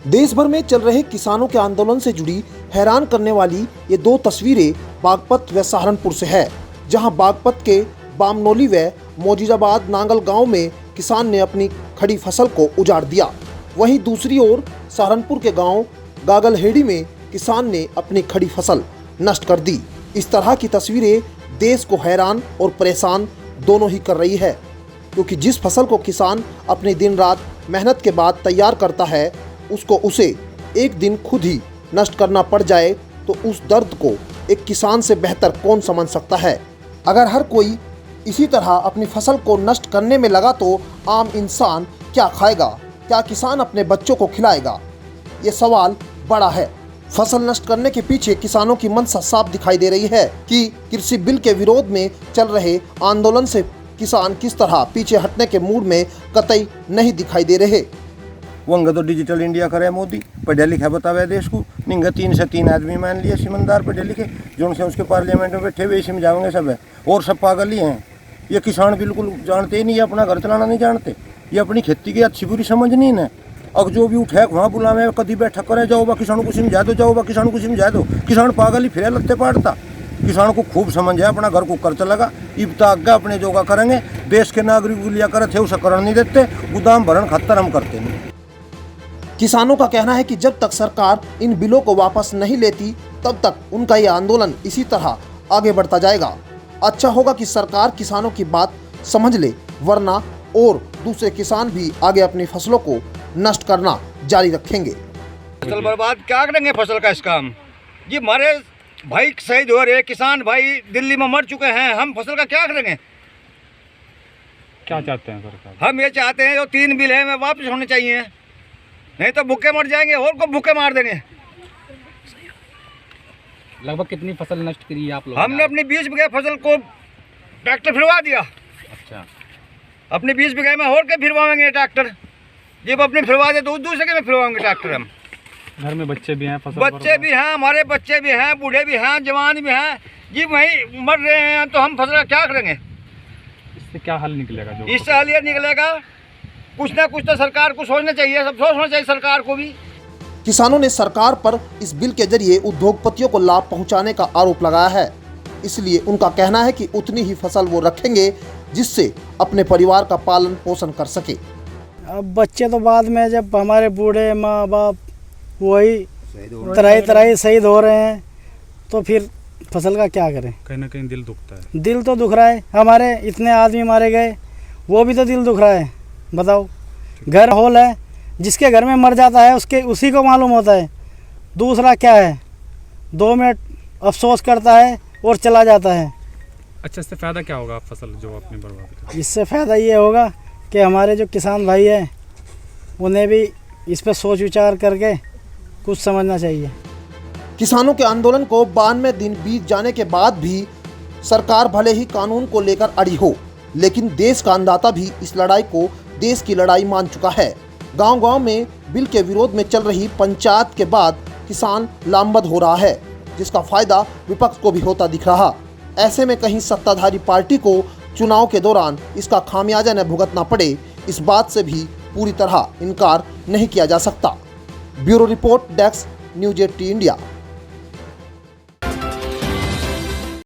देश भर में चल रहे किसानों के आंदोलन से जुड़ी हैरान करने वाली ये दो तस्वीरें बागपत व सहारनपुर से है, जहां बागपत के बामनोली व मोजीजाबाद नांगल गांव में किसान ने अपनी खड़ी फसल को उजाड़ दिया। वहीं दूसरी ओर सहारनपुर के गांव गागलहेड़ी में किसान ने अपनी खड़ी फसल नष्ट कर दी। इस तरह की तस्वीरें देश को हैरान और परेशान दोनों ही कर रही है, क्योंकि जिस फसल को किसान अपनी दिन रात मेहनत के बाद तैयार करता है, उसको उसे एक दिन खुद ही नष्ट करना पड़ जाए तो उस दर्द को एक किसान से बेहतर कौन समझ सकता है। अगर हर कोई इसी तरह अपनी फसल को नष्ट करने में लगा तो आम इंसान क्या खाएगा, क्या किसान अपने बच्चों को खिलाएगा? ये सवाल बड़ा है। फसल नष्ट करने के पीछे किसानों की मंशा साफ दिखाई दे रही है कि कृषि बिल के विरोध में चल रहे आंदोलन से किसान किस तरह पीछे हटने के मूड में कतई नहीं दिखाई दे रहे। वंग तो डिजिटल इंडिया करे मोदी, पढ़े लिखे बतावे देश को। निंगे 3 से 3 आदमी मान लिए समझदार पढ़े लिखे, जो उनसे उसके पार्लियामेंट में बैठे हुए समझाएंगे सब है, और सब पागल ही हैं। ये किसान बिल्कुल जानते ही नहीं, अपना घर चलाना नहीं जानते, ये अपनी खेती की अच्छी बुरी समझ नहीं है। अब जो भी उठे वहाँ बुलावे, कभी बैठक करे, जाओ बा किसानों को समझा दो, जाओ बा किसानों को समझा दो। किसान पागल ही फिर लत्ते पाटता। किसान को खूब समझ है, अपना घर को कर चलेगा, इब तो आगे अपने जोगा करेंगे। देश के नागरिक गुलिया करे थे उसे करण नहीं देते, गोदाम भरण खत्तर हम करते नहीं। किसानों का कहना है कि जब तक सरकार इन बिलों को वापस नहीं लेती, तब तक उनका ये आंदोलन इसी तरह आगे बढ़ता जाएगा। अच्छा होगा कि सरकार किसानों की बात समझ ले, वरना और दूसरे किसान भी आगे अपनी फसलों को नष्ट करना जारी रखेंगे। फसल बर्बाद क्या करेंगे फसल का इस काम? जी हमारे भाई शहीद हो रहे, किसान भाई दिल्ली में मर चुके हैं, हम फसल का क्या करेंगे? क्या चाहते हैं सरकार? हम ये चाहते हैं जो 3 बिल है वे वापस होने चाहिए, नहीं तो भूखे मर जाएंगे और को भूखे मार देंगे। लगभग कितनी फसल नष्ट करी है आप लोग? हमने अपनी 20 बीघे फसल को ट्रैक्टर फिरवा दिया। अच्छा, अपने 20 बीघे में और के फिरवाएंगे ट्रैक्टर? जब अपने फिरवा दे तो दूसरे के में फिरवाएंगे ट्रैक्टर। हम घर में बच्चे भी हैं, फसल बच्चे भी हैं, हमारे बच्चे भी हैं, बूढ़े भी हैं, जवान भी हैं, जी वहीं मर रहे हैं, तो हम फसल का क्या करेंगे? इससे क्या हल निकलेगा? जो इससे हल ये निकलेगा, कुछ ना कुछ तो सरकार को सोचना चाहिए, सब सोचना चाहिए सरकार को भी। किसानों ने सरकार पर इस बिल के जरिए उद्योगपतियों को लाभ पहुंचाने का आरोप लगाया है, इसलिए उनका कहना है कि उतनी ही फसल वो रखेंगे जिससे अपने परिवार का पालन पोषण कर सके। अब बच्चे तो बाद में, जब हमारे बूढ़े माँ बाप वही तराई शहीद हो रहे हैं, तो फिर फसल का क्या करें? कहीं ना कहीं दिल दुखता है। दिल तो दुख रहा है, हमारे इतने आदमी मारे गए, वो भी तो दिल दुख रहा है। बताओ, घर होल है, जिसके घर में मर जाता है उसके उसी को मालूम होता है। दूसरा क्या है, 2 मिनट अफसोस करता है और चला जाता है। अच्छा, इससे फ़ायदा क्या होगा फसल जो अपनी बर्बाद कर? इससे फ़ायदा ये होगा कि हमारे जो किसान भाई हैं उन्हें भी इस पर सोच विचार करके कुछ समझना चाहिए। किसानों के आंदोलन को 92 दिन बीत जाने के बाद भी सरकार भले ही कानून को लेकर अड़ी हो, लेकिन देश का अन्नदाता भी इस लड़ाई को देश की लड़ाई मान चुका है। गांव-गांव में बिल के विरोध में चल रही पंचायत के बाद किसान लामबंद हो रहा है, जिसका फायदा विपक्ष को भी होता दिख रहा। ऐसे में कहीं सत्ताधारी पार्टी को चुनाव के दौरान इसका खामियाजा न भुगतना पड़े, इस बात से भी पूरी तरह इनकार नहीं किया जा सकता। Bureau report, desk, news 18 India.